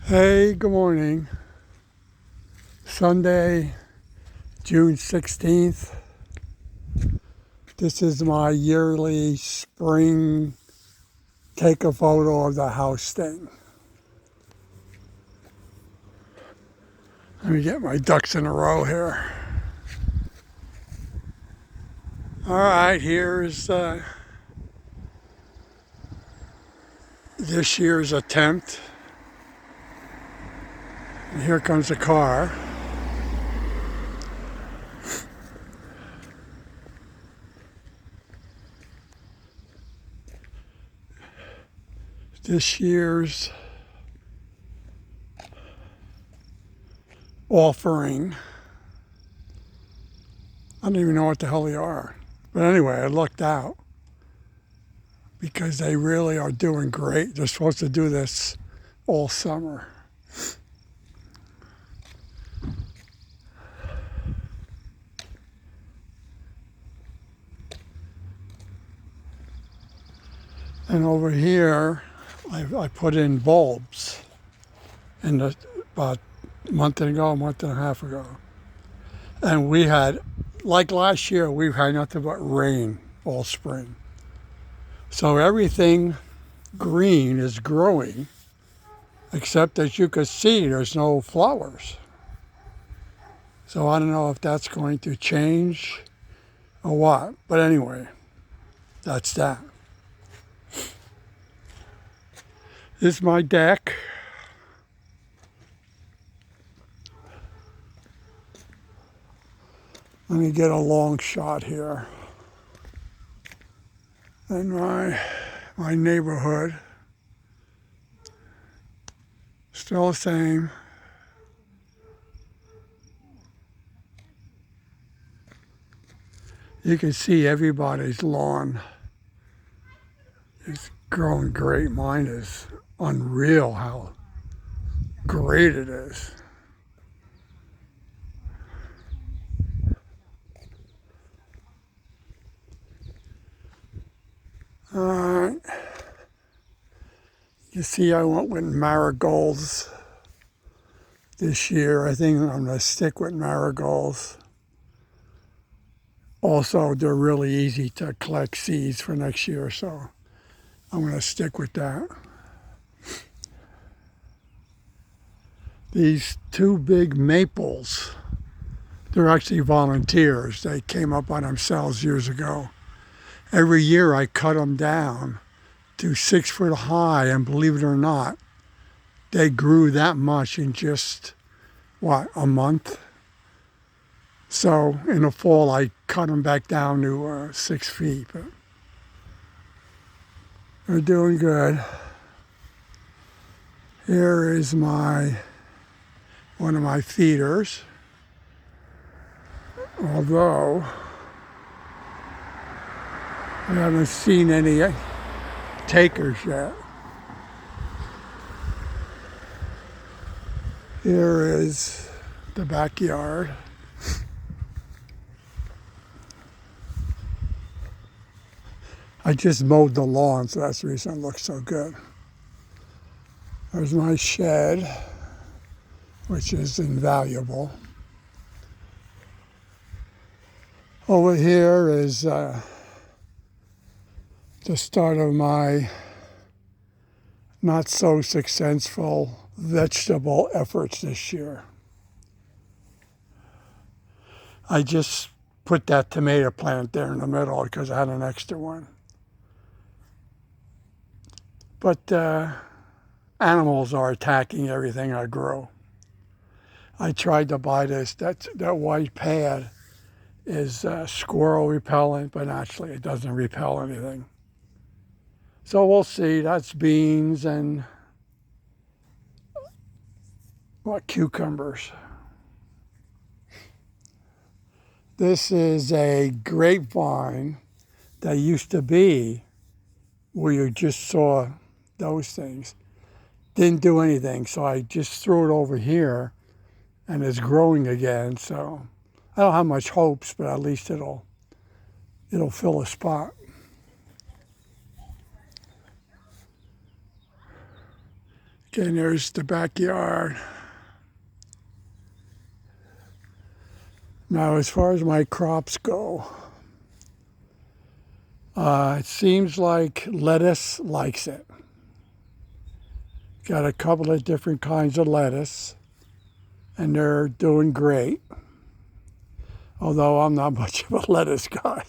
Hey, good morning. Sunday, June 16th. This is my yearly spring take a photo of the house thing. Let me get my ducks in a row here. All right, here's this year's attempt. And here comes the car. This year's offering. I don't even know what the hell they are. But anyway, I looked out because they really are doing great. They're supposed to do this all summer. And over here, I put in bulbs about a month and a half ago. And we had, like last year, we've had nothing but rain all spring. So everything green is growing, except as you can see, there's no flowers. So I don't know if that's going to change or what. But anyway, that's that. This is my deck. Let me get a long shot here. And my neighborhood, still the same. You can see everybody's lawn is growing great. Mine is unreal how great it is. You see, I went with marigolds this year. I think I'm going to stick with marigolds. Also, they're really easy to collect seeds for next year, so I'm going to stick with that. These two big maples, they're actually volunteers. They came up by themselves years ago. Every year I cut them down to 6 foot high, and believe it or not, they grew that much in just, a month? So in the fall I cut them back down to 6 feet, but they're doing good. Here is one of my feeders, although I haven't seen any takers yet. Here is the backyard. I just mowed the lawn, so that's the reason it looks so good. There's my shed, which is invaluable. Over here is the start of my not so successful vegetable efforts this year. I just put that tomato plant there in the middle because I had an extra one. But animals are attacking everything I grow. I tried to buy that white pad is squirrel repellent, but actually it doesn't repel anything. So we'll see. That's beans and cucumbers. This is a grapevine that used to be where you just saw those things. Didn't do anything, so I just threw it over here and it's growing again. So I don't have much hopes, but at least it'll fill a spot. Again, there's the backyard. Now, as far as my crops go, it seems like lettuce likes it. Got a couple of different kinds of lettuce, and they're doing great. Although I'm not much of a lettuce guy.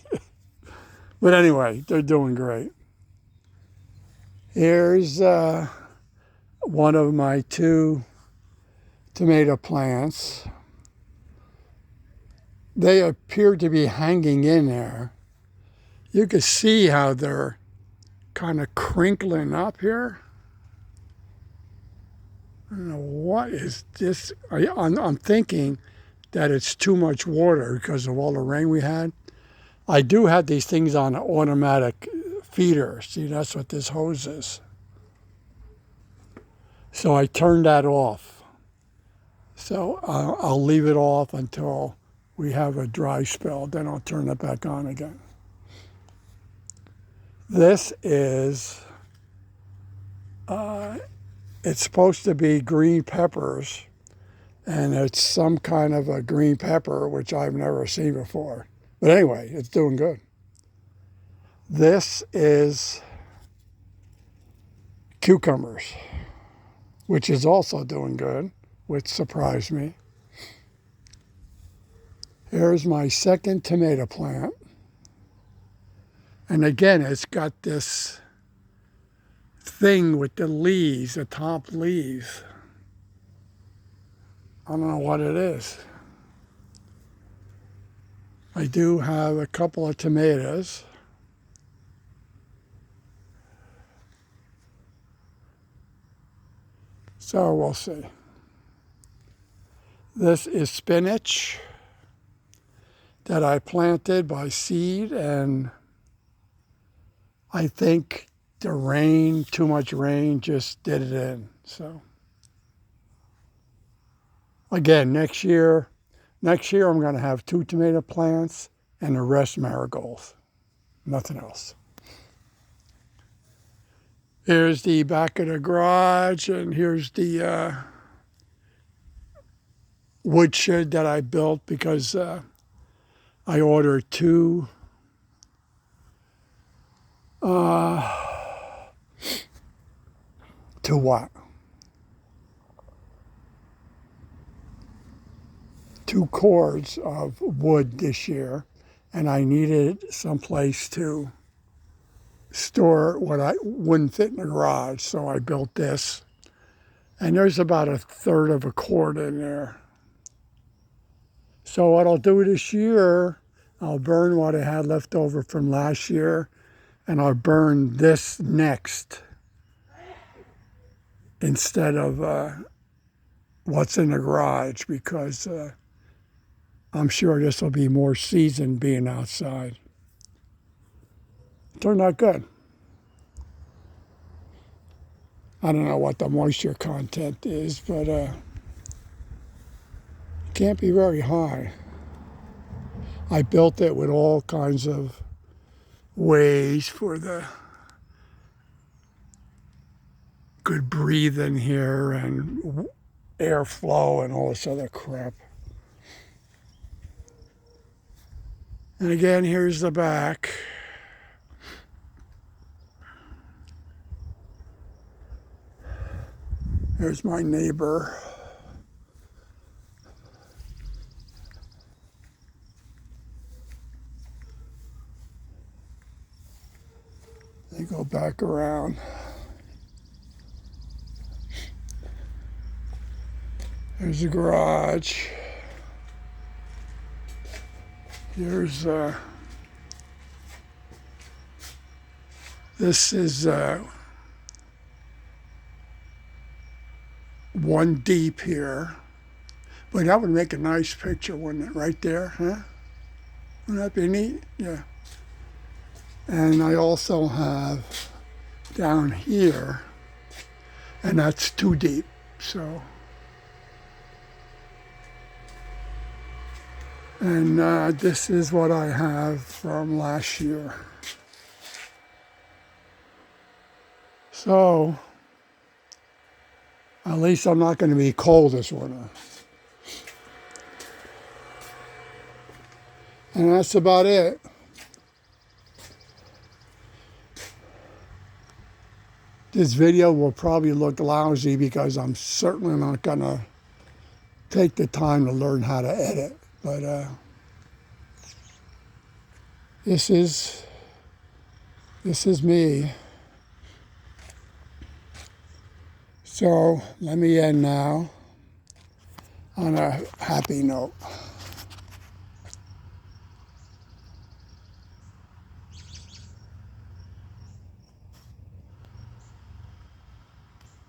But anyway, they're doing great. Here's one of my 2 tomato plants. They appear to be hanging in there. You can see how they're kind of crinkling up here. I don't know what is this. I'm thinking that it's too much water because of all the rain we had. I do have these things on an automatic feeder. See, that's what this hose is. So I turned that off. So I'll leave it off until we have a dry spell. Then I'll turn it back on again. This is, it's supposed to be green peppers, and it's some kind of a green pepper, which I've never seen before. But anyway, it's doing good. This is cucumbers, which is also doing good, which surprised me. Here's my second tomato plant. And again, it's got this thing with the leaves, the top leaves. I don't know what it is. I do have a couple of tomatoes. So we'll see. This is spinach that I planted by seed, and I think the rain, too much rain, just did it in. So again, next year I'm going to have 2 tomato plants and the rest marigolds. Nothing else. Here's the back of the garage, and here's the woodshed that I built because I ordered 2 to what? 2 cords of wood this year, and I needed someplace to store what I wouldn't fit in the garage, so I built this. And there's about 1/3 of a cord in there. So what I'll do this year, I'll burn what I had left over from last year, and I'll burn this next instead of what's in the garage, because I'm sure this will be more seasoned being outside. Turned out good. I don't know what the moisture content is, but it can't be very high. I built it with all kinds of ways for the good breathing here and airflow and all this other crap. And again, here's the back. There's my neighbor. They go back around. There's the garage. Here's this is 1 deep here, but that would make a nice picture, wouldn't it? Right there, huh? Wouldn't that be neat? Yeah. And I also have down here, and that's 2 deep, so. And this is what I have from last year. So At least I'm not going to be cold this winter. And that's about it. This video will probably look lousy because I'm certainly not going to take the time to learn how to edit. But this is me. So let me end now on a happy note.